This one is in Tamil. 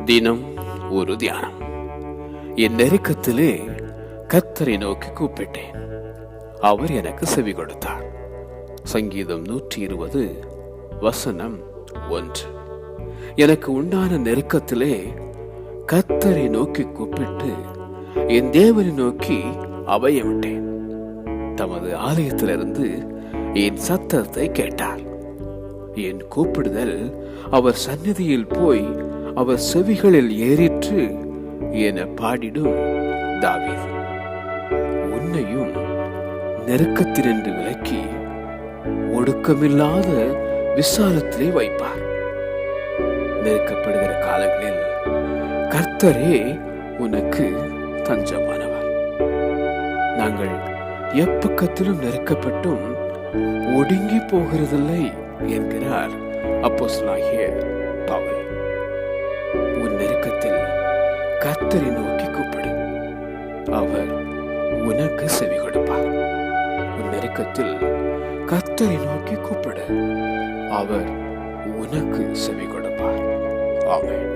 தினம் ஒரு தியானம். என் நெருக்கத்திலே கர்த்தரை நோக்கி கூப்பிட்டேன், அவர் எனக்கு செவி கொடுத்தார். சங்கீதம் 120 வசனம் 1. எனக்கு உண்டான நெருக்கத்திலே கர்த்தரை நோக்கி கூப்பிட்டு என் தேவனை நோக்கி அபயமிட்டேன். தமது ஆலயத்திலிருந்து என் சத்தத்தை கேட்டார். என் கூப்பிடுதல் அவர் சந்நிதியில் போய் அவர் செவிகளில் ஏறிற்று என பாடிடும் தாவீது. உன்னையும் நெருக்கத்தினின்று விலக்கி ஒடுக்கமில்லாத விசாலத்திலே வைப்பார். நெருக்கப்படுகிற காலங்களில் கர்த்தரே உனக்கு தஞ்சமானவர். நாங்கள் எப்பக்கத்திலும் நெருக்கப்பட்டும் ஒடுங்கி போகிறதில்லை என்கிறார் அப்போஸ்தலனாகிய பவுல். உன் நெருக்கத்தில் கர்த்தரை நோக்கி கூப்பிடு, அவர் உனக்கு செவி கொடுப்பார். உன் நெருக்கத்தில் கர்த்தரை நோக்கி கூப்பிடு, அவர் உனக்கு செவி கொடுப்பார். ஆமென்.